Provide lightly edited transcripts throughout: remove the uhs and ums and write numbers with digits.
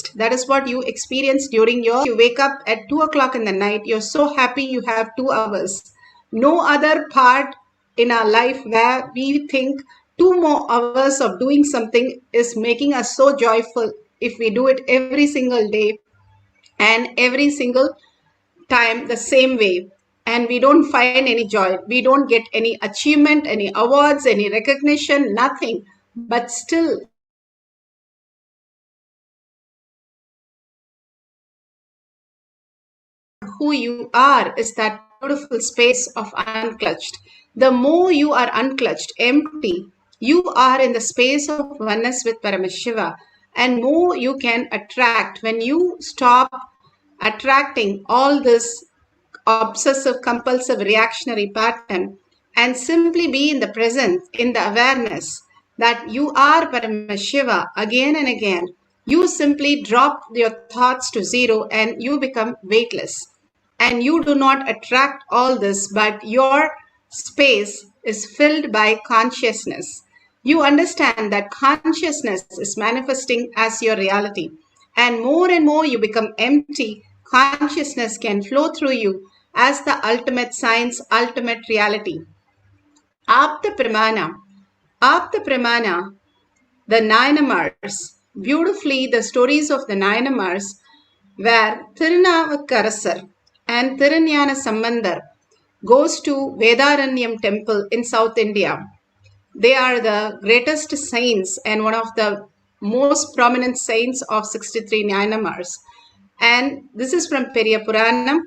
bliss. That is what you experience during you wake up at 2 o'clock in the night. You're so happy you have 2 hours. No other part in our life where we think 2 more hours of doing something is making us so joyful if we do it every single day and every single time the same way, and we don't find any joy, we don't get any achievement, any awards, any recognition, nothing, but still who you are is that beautiful space of unclutched. The more you are unclutched, empty, you are in the space of oneness with Paramashiva, and more you can attract when you stop attracting all this obsessive compulsive reactionary pattern and simply be in the present, in the awareness that you are Paramashiva again and again. You simply drop your thoughts to zero and you become weightless. And you do not attract all this, but your space is filled by consciousness. You understand that consciousness is manifesting as your reality. And more you become empty, consciousness can flow through you as the ultimate science, ultimate reality. Apta Pramana. Apta Pramana, the Nayanamars, beautifully the stories of the Nayanamars, where Thirunavukarasar and Thirunyana Sambandar goes to Vedaranyam temple in South India. They are the greatest saints and one of the most prominent saints of 63 Nayanamars. And this is from Periya Puranam.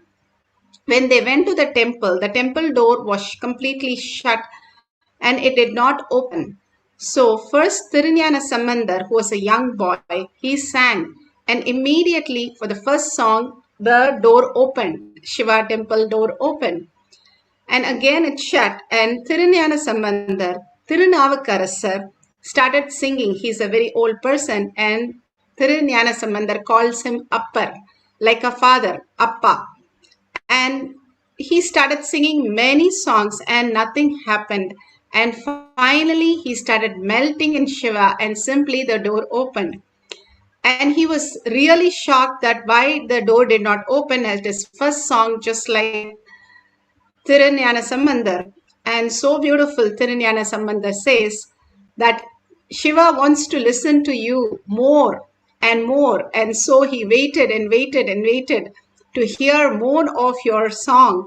When they went to the temple door was completely shut and it did not open. So first Thirunyana Sambandar, who was a young boy, he sang, and immediately for the first song, the door opened. Shiva temple door opened. And again it shut, and Thirunyana Sambandar, Thirunavukarasar, started singing. He's a very old person, and Thirunyana Sambandar calls him Appar, like a father, Appa. And he started singing many songs and nothing happened. And finally, he started melting in Shiva and simply the door opened. And he was really shocked that why the door did not open at his first song, just like Thirunyana Sambandar. And so beautiful, Thirunyana Sambandar says that Shiva wants to listen to you more and more. And so he waited and waited and waited to hear more of your song.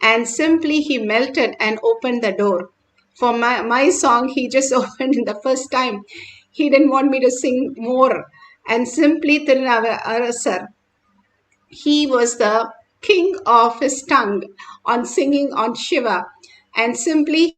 And simply he melted and opened the door. For my song, he just opened in the first time. He didn't want me to sing more. And simply Thirunavarasar, he was the king of his tongue on singing on Shiva. And simply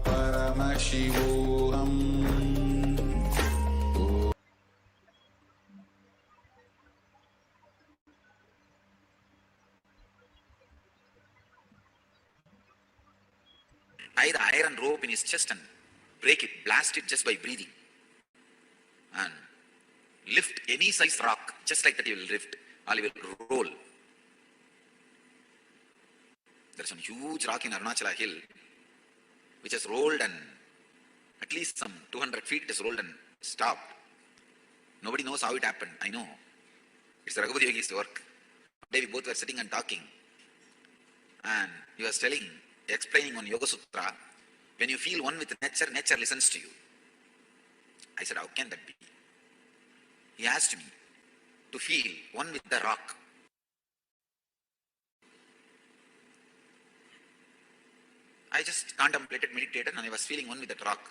Paramashivoham. Tie the iron rope in his chest and break it, blast it just by breathing. And lift any size rock, just like that he will lift, or he will roll. There is a huge rock in Arunachala hill, which has rolled and at least some 200 feet it has rolled and stopped. Nobody knows how it happened. I know. It's Raghupati Yogi's work. One day we both were sitting and talking, and he was explaining on Yoga Sutra, when you feel one with nature, nature listens to you. I said, how can that be? He asked me to feel one with the rock. I just contemplated, meditated, and I was feeling one with that rock.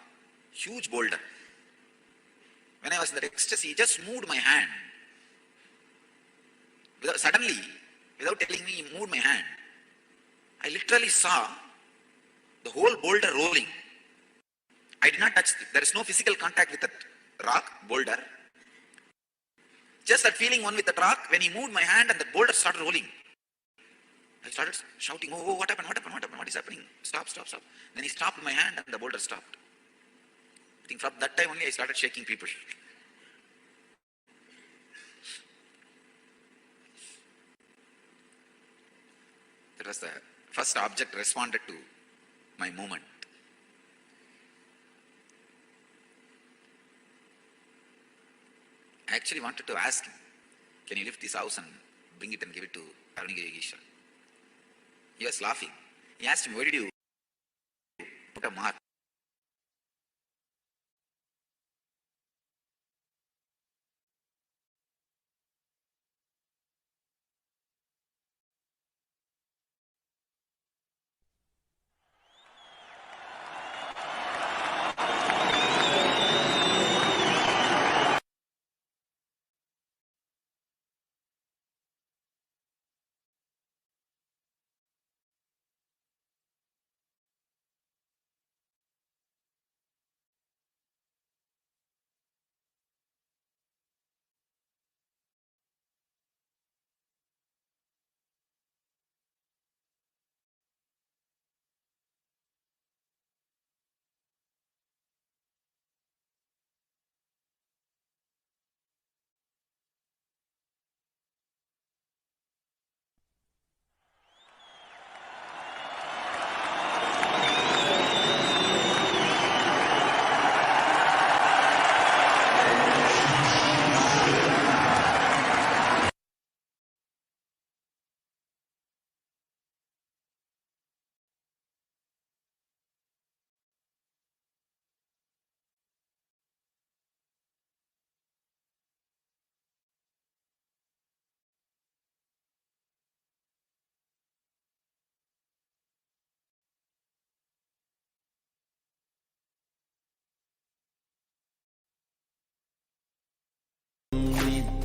Huge boulder. was that ecstasy, he just moved my hand. Suddenly, without telling me, he moved my hand. I literally saw the whole boulder rolling. I did not touch it. There is no physical contact with that rock, boulder. Just that feeling one with that rock, when he moved my hand and the boulder started rolling. I started shouting, oh, what happened, what is happening? Stop. Then he stopped my hand and the boulder stopped. I think from that time only I started shaking people. That was the first object responded to my movement. I actually wanted to ask him, can you lift this house and bring it and give it to Arunagiri Yogeshwar? He was laughing. He asked me, where did you put a mark?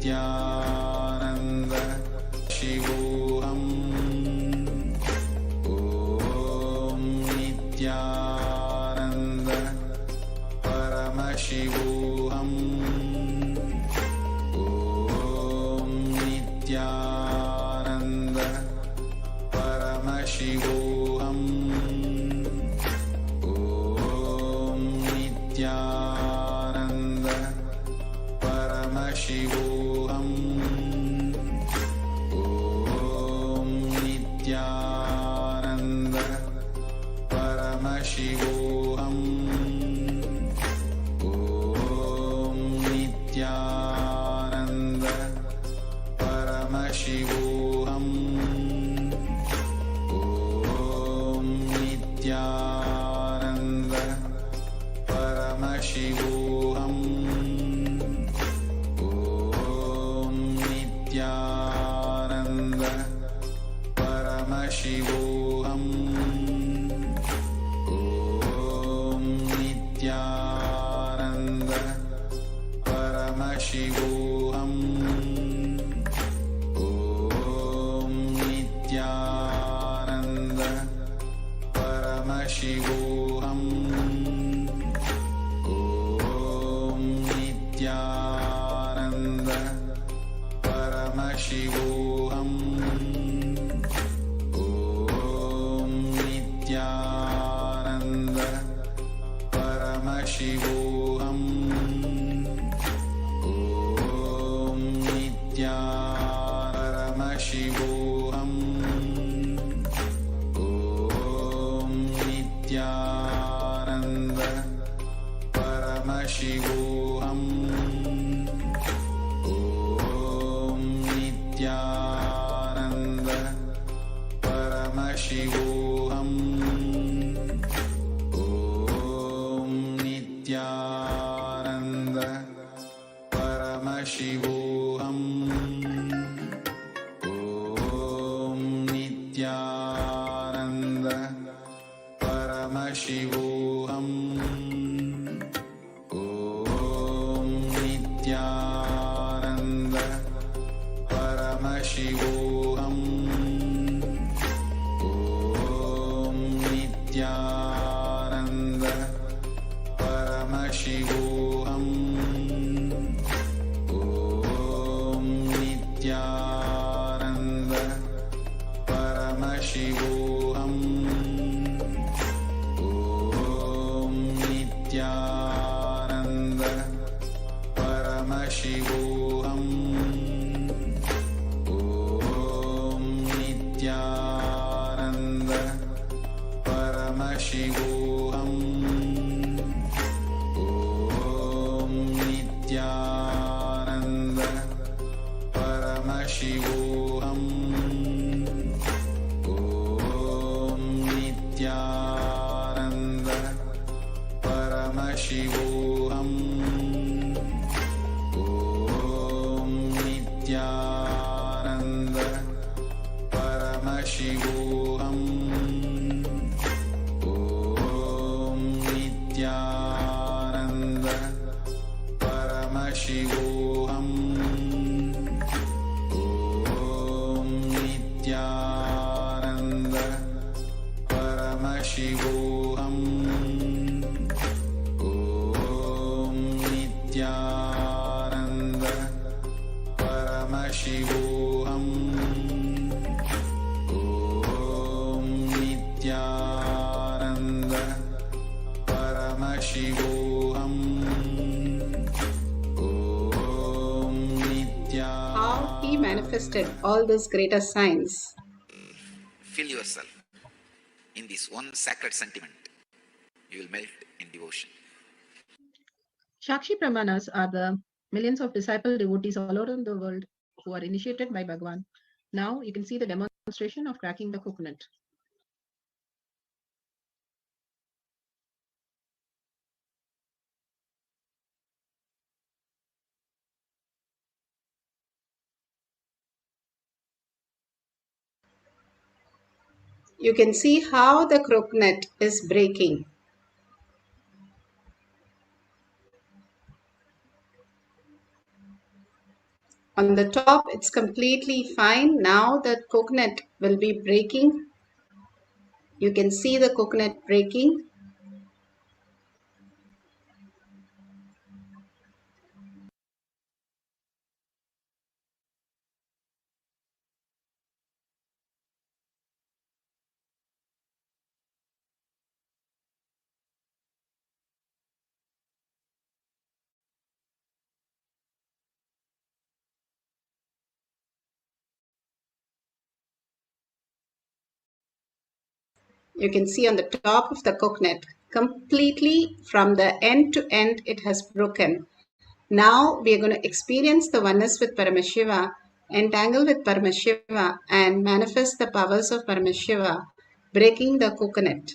Nithyananda Paramashivoham. Om Nithyananda Paramashivoham. Om Nithyananda Paramashivoham. Om Nithyananda Paramashivoham. Om Nithyananda Paramashivoham. Om Nithyananda Paramashivoham. Om Nithyananda Paramashivoham. Om Nithyananda Paramashivoham. Om Nithyananda Paramashivoham. Om Nithyananda Paramashivoham. Om Nithyananda Paramashivoham. Om Nithyananda Paramashivoham. Om Nithyananda Paramashivoham. Om Nithyananda Paramashivoham. Om Nithyananda Paramashivoham. Om Nithyananda Paramashivoham. Om Nithyananda Paramashivoham. Om Nithyananda Paramashivoham. Om Nithyananda Paramashivoham. Om Nithyananda Paramashivoham. Om Nithyananda Paramashivoham. Om Nithyananda Paramashivoham. Om Nithyananda Paramashivoham. Om Nithyananda Paramashivoham. Om Nithyananda Paramashivoham. Om Nithyananda Paramashivoham. Om Nithyananda Paramashivoham. Om Nithyananda Paramashivoham. Om Nithyananda. How he manifested all these greater signs. Fill yourself in this one sacred sentiment. You will melt in devotion. Shakshi Pramanas are the millions of disciple devotees all around the world who are initiated by Bhagavan. Now you can see the demonstration of cracking the coconut. You can see how the coconut is breaking. On the top, it's completely fine. Now the coconut will be breaking. You can see the coconut breaking. You can see on the top of the coconut, completely from the end to end, it has broken. Now we are going to experience the oneness with Paramashiva, entangle with Paramashiva, and manifest the powers of Paramashiva, breaking the coconut.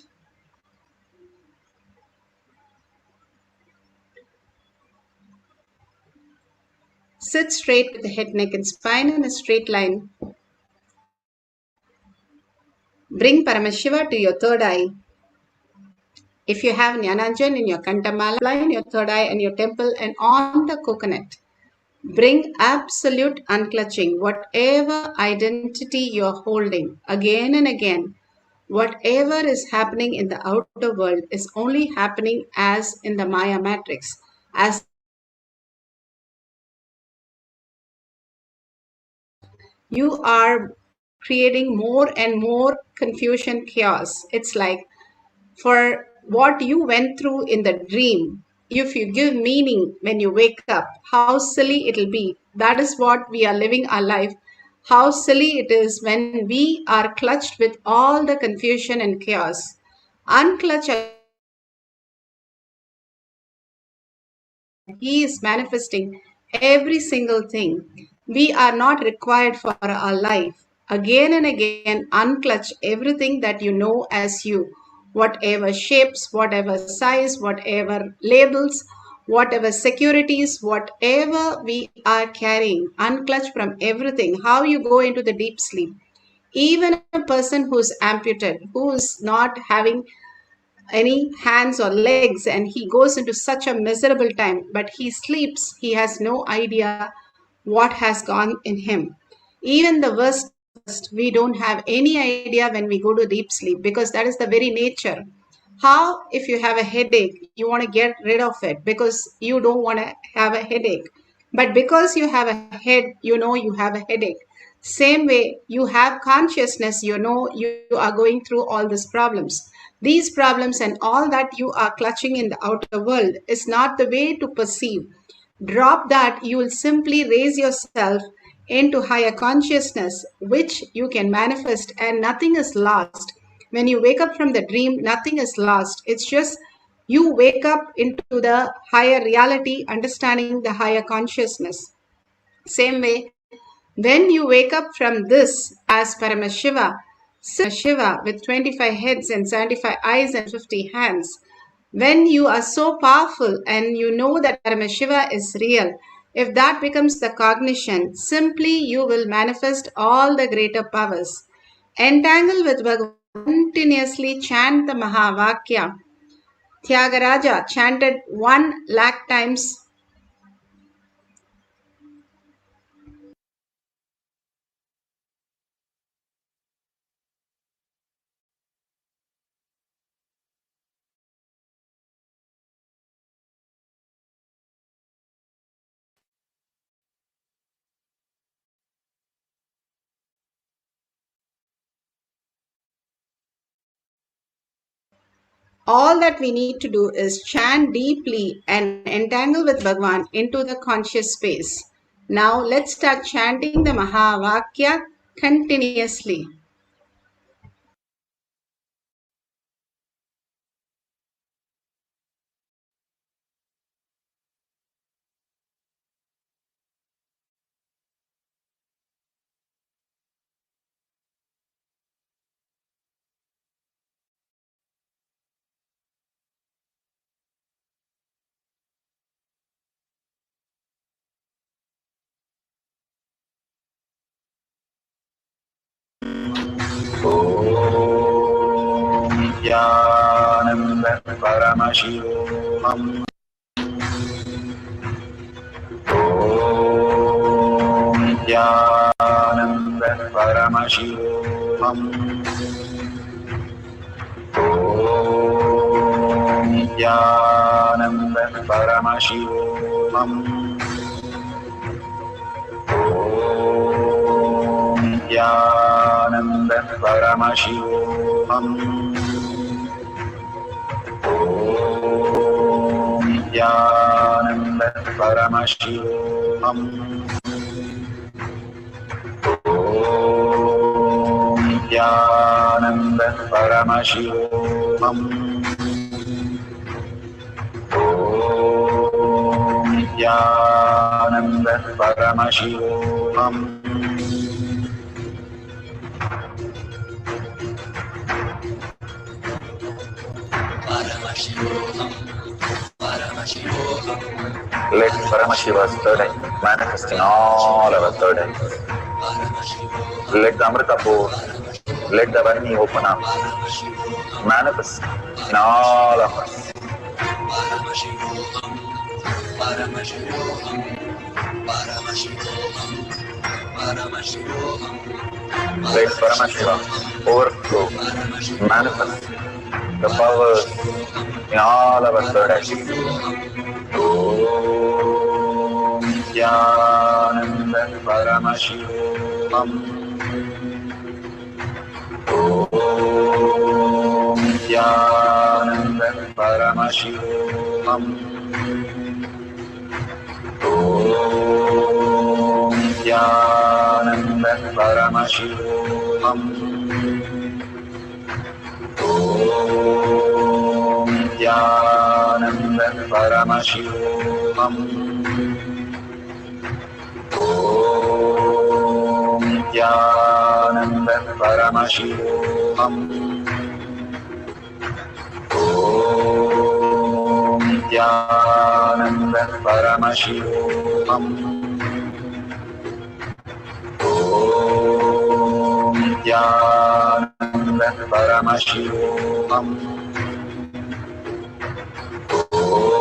Sit straight with the head, neck, and spine in a straight line. Bring Paramashiva to your third eye. If you have Jnanajan in your Kantamala, apply in your third eye and your temple and on the coconut. Bring absolute unclutching, whatever identity you're holding, again and again. Whatever is happening in the outer world is only happening as in the Maya matrix, as you are creating more and more confusion, chaos. It's like for what you went through in the dream, if you give meaning when you wake up, how silly it'll be. That is what we are living our life. How silly it is when we are clutched with all the confusion and chaos. Unclutch. He is manifesting every single thing. We are not required for our life. Again and again, unclutch everything that you know as you. Whatever shapes, whatever size, whatever labels, whatever securities, whatever we are carrying, unclutch from everything. How you go into the deep sleep. Even a person who's amputated, who is not having any hands or legs, and he goes into such a miserable time. But he sleeps, he has no idea what has gone in him. Even the worst, we don't have any idea when we go to deep sleep, because that is the very nature. How, if you have a headache, you want to get rid of it because you don't want to have a headache. But because you have a head, you know you have a headache. Same way, you have consciousness, you know you are going through all these problems. These problems and all that you are clutching in the outer world is not the way to perceive. Drop that, you will simply raise yourself into higher consciousness, which you can manifest, and nothing is lost. When you wake up from the dream, nothing is lost. It's just you wake up into the higher reality, understanding the higher consciousness. Same way, when you wake up from this as Paramashiva, Shiva with 25 heads and 75 eyes and 50 hands, when you are so powerful and you know that Paramashiva is real, if that becomes the cognition, simply you will manifest all the greater powers. Entangle with Bhagavan, continuously chant the Mahavakya. Tyagaraja chanted 1 lakh times. All that we need to do is chant deeply and entangle with Bhagwan into the conscious space. Now let's start chanting the Mahavakya continuously. Nithyananda Paramashivoham. Nithyananda Paramashivoham. Nithyananda Paramashivoham. Nithyananda Paramashivoham. Nithyananda Paramashivoham. Nithyananda Paramashivoham. Nithyananda Paramashivoham. Let Paramashiva's third eye manifest in all our third eyes. Let the Amrita pour, let the Varni open up, manifest in all of us. Let Paramashiva overflow, manifest the powers in all our third eyes. Om Nithyananda Paramashivoham. Om Nithyananda Paramashivoham. Om Nithyananda Paramashivoham. Om Nithyananda Paramashivoham. Om Nithyananda Paramashivoham. Om Nithyananda Paramashivoham. Om Nithyananda Paramashivoham.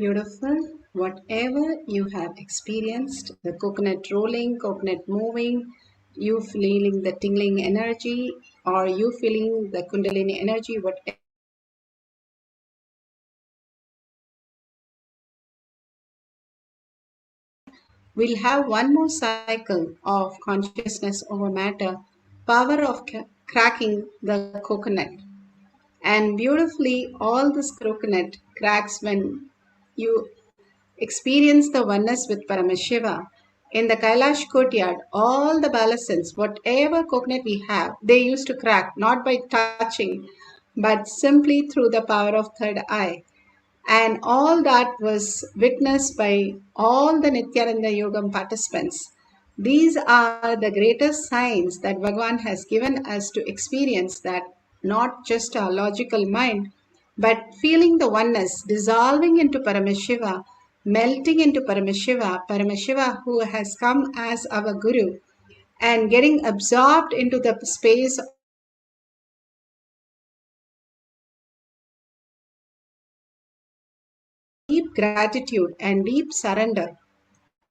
Beautiful. Whatever you have experienced, the coconut rolling, coconut moving, you feeling the tingling energy, or you feeling the Kundalini energy, whatever we'll have one more cycle of consciousness over matter, power of cracking the coconut. And beautifully, all this coconut cracks when you experience the oneness with Paramashiva. In the Kailash courtyard, all the balisons, whatever coconut we have, they used to crack, not by touching, but simply through the power of third eye. And all that was witnessed by all the Nithyananda Yogam participants. These are the greatest signs that Bhagavan has given us to experience that not just our logical mind, but feeling the oneness, dissolving into Paramashiva, melting into Paramashiva, Paramashiva who has come as our Guru, and getting absorbed into the space deep gratitude and deep surrender,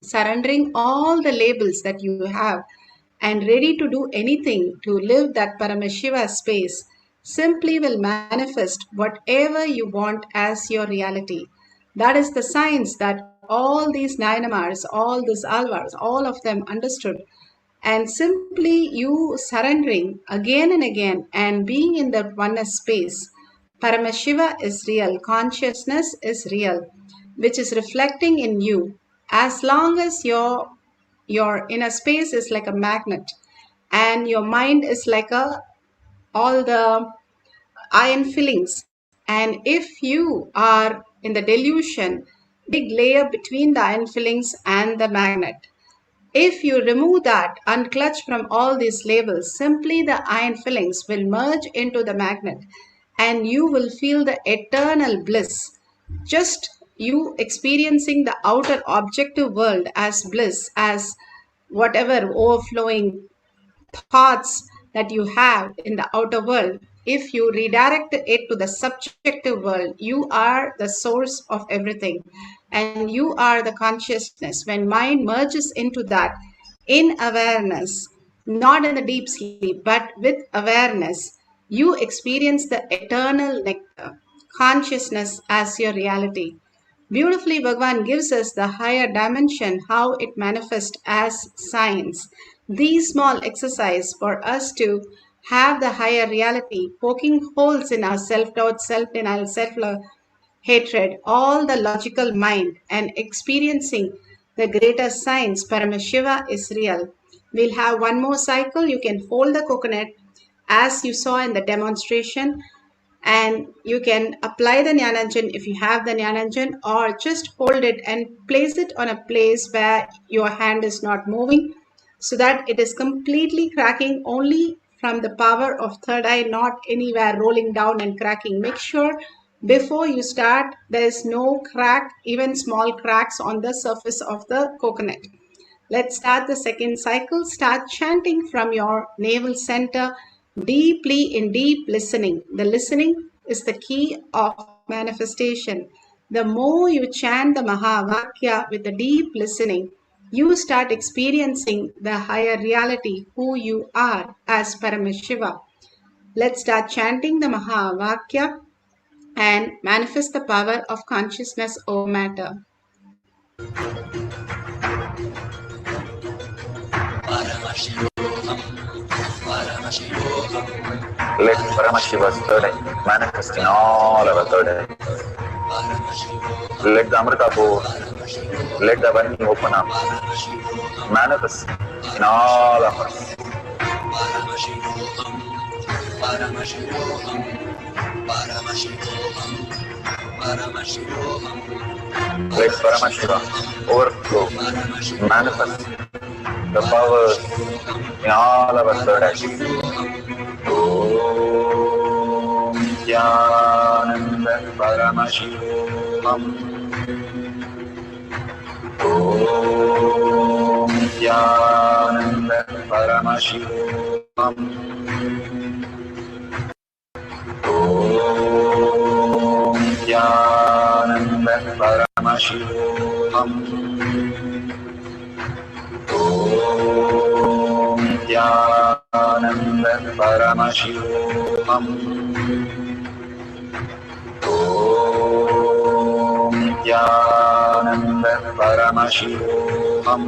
surrendering all the labels that you have and ready to do anything to live that Paramashiva space, simply will manifest whatever you want as your reality. That is the science that all these Nayanamars, all these Alvars, all of them understood. And simply you surrendering again and again and being in that oneness space. Paramashiva is real, consciousness is real, which is reflecting in you. As long as your inner space is like a magnet and your mind is like a all the iron fillings, and if you are in the delusion, big layer between the iron fillings and the magnet, if you remove that, unclutch from all these labels, simply the iron fillings will merge into the magnet and you will feel the eternal bliss. Just you experiencing the outer objective world as bliss, as whatever overflowing thoughts that you have in the outer world, if you redirect it to the subjective world, you are the source of everything and you are the consciousness. When mind merges into that in awareness, not in the deep sleep, but with awareness, you experience the eternal nectar, consciousness as your reality. Beautifully, Bhagavan gives us the higher dimension, how it manifests as science. These small exercise for us to have the higher reality, poking holes in our self-doubt, self-denial, self-love, hatred, all the logical mind, and experiencing the greater science, Paramashiva is real. We'll have one more cycle. You can fold the coconut as you saw in the demonstration, and you can apply the Jnananjan if you have the Jnananjan, or just hold it and place it on a place where your hand is not moving, so that it is completely cracking only from the power of third eye, not anywhere rolling down and cracking. Make sure before you start there is no crack, even small cracks on the surface of the coconut. Let's start the second cycle. Start chanting from your navel center deeply in deep listening. The listening is the key of manifestation. The more you chant the Mahavakya with the deep listening, you start experiencing the higher reality, who you are as Paramashiva. Let's start chanting the Mahavakya and manifest the power of consciousness over matter. Let Paramashiva's third eye manifest in all our third eye. Let the Amrita pour, let the Vani open up, manifest in all of us. Let Paramashiva overflow, manifest the powers in all our third eye. Om Nithyananda Paramashivoham. Om Nithyananda Paramashivoham. Om Nithyananda Paramashivoham. Paramashivoham. Om Nithyananda Paramashivoham. Om Nithyananda Paramashivoham.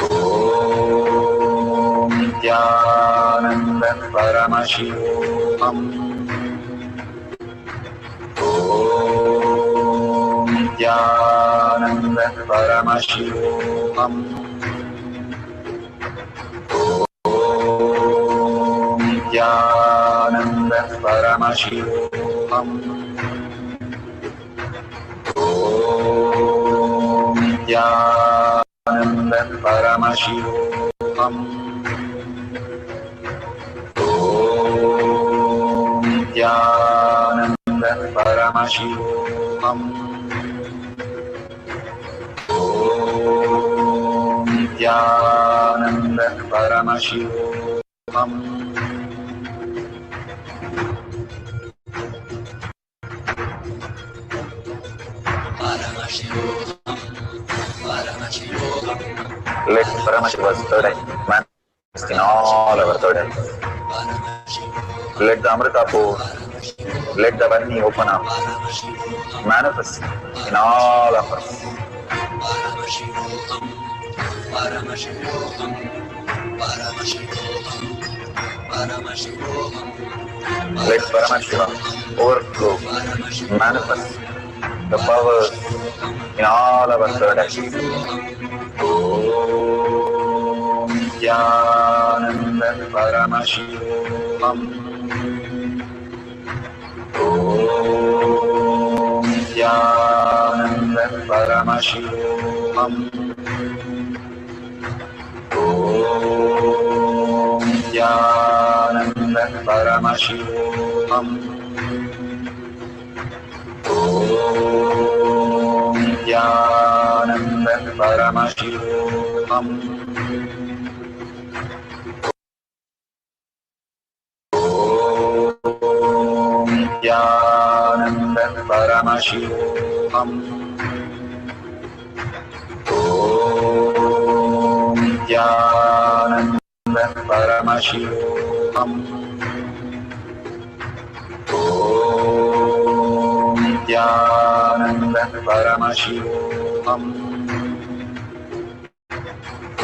Om Nithyananda Paramashivoham. Om Nithyananda Paramashivoham. Om Nithyananda Paramashivoham. Om Nithyananda Paramashivoham. Om Nithyananda Paramashivoham. Om Nithyananda Paramashivoham. Let Paramashiva's third eye manifest in all our third eyes. Let the Amrita pour, let the Varni open up, manifest in all of us. Paramashivoham, Paramashivoham, Paramashivoham, Paramashivoham. Let Paramashiva overflow, manifest the powers in all our third eyes. Om Nithyananda Paramashivoham. Om Nithyananda Paramashivoham. Om Nithyananda Paramashivoham. Om Nithyananda Paramashivoham. Om Nithyananda Paramashivoham. Om Nithyananda Paramashivoham. Om Nithyananda Paramashivoham.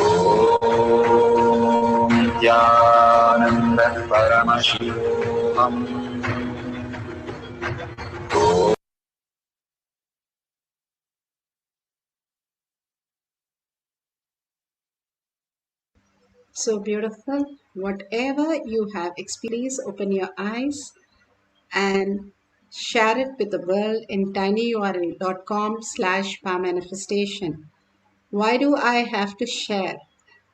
Om Nithyananda Paramashivoham. So beautiful. Whatever you have experienced, open your eyes and share it with the world in tinyurl.com/manifestation. Why do I have to share?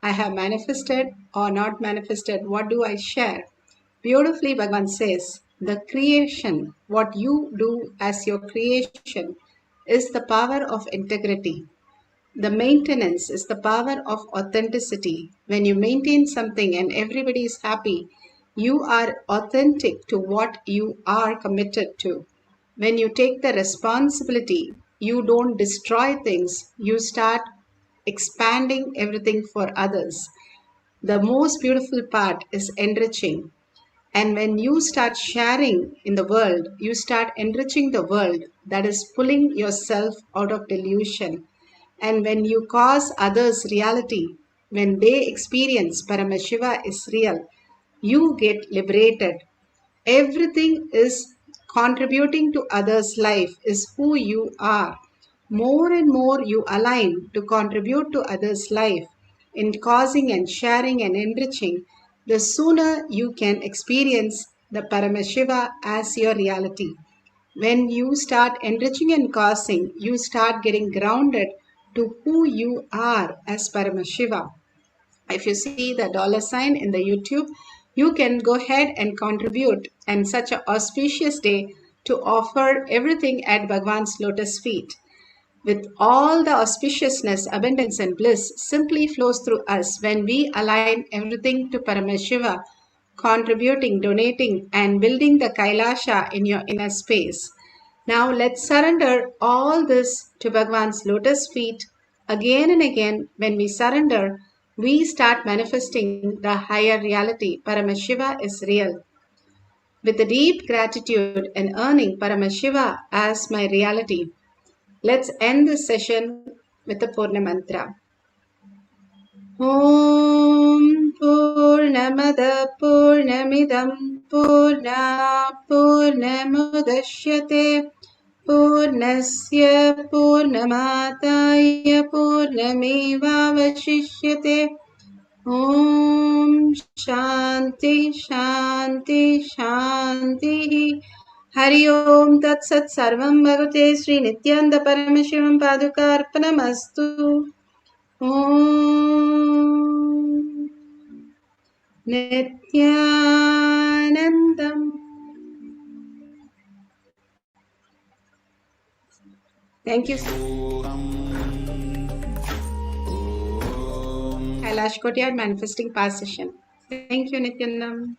I have manifested or not manifested. What do I share? Beautifully, Bhagavan says, the creation, what you do as your creation, is the power of integrity. The maintenance is the power of authenticity. When you maintain something and everybody is happy, you are authentic to what you are committed to. When you take the responsibility, you don't destroy things, you start expanding everything for others. The most beautiful part is enriching. And when you start sharing in the world, you start enriching the world, that is pulling yourself out of delusion. And when you cause others reality, when they experience Paramashiva is real, you get liberated. Everything is contributing to others' life is who you are. More and more you align to contribute to others' life in causing and sharing and enriching, the sooner you can experience the Paramashiva as your reality. When you start enriching and causing, you start getting grounded to who you are as Paramashiva. If you see the $sign in the YouTube, you can go ahead and contribute and such an auspicious day to offer everything at Bhagwan's lotus feet. With all the auspiciousness, abundance and bliss simply flows through us when we align everything to Paramashiva, contributing, donating and building the Kailasa in your inner space. Now let's surrender all this to Bhagwan's lotus feet. Again and again, when we surrender, we start manifesting the higher reality. Paramashiva is real. With a deep gratitude and earning Paramashiva as my reality, let's end this session with the Purna Mantra. Om Purnamada Purnamidam Purna Purnamudashyate Purnasya Purnamataya Purnamevavashishyate. Om Shanti Shanti Shanti. Hari Om Tat Sat Sarvam Bhagavate Sri Nithyananda Paramashivam Padukarpanamastu. Om Nithyanandam. Thank you. Kailash Kotyard Manifesting Past Session. Thank you, Nityanam.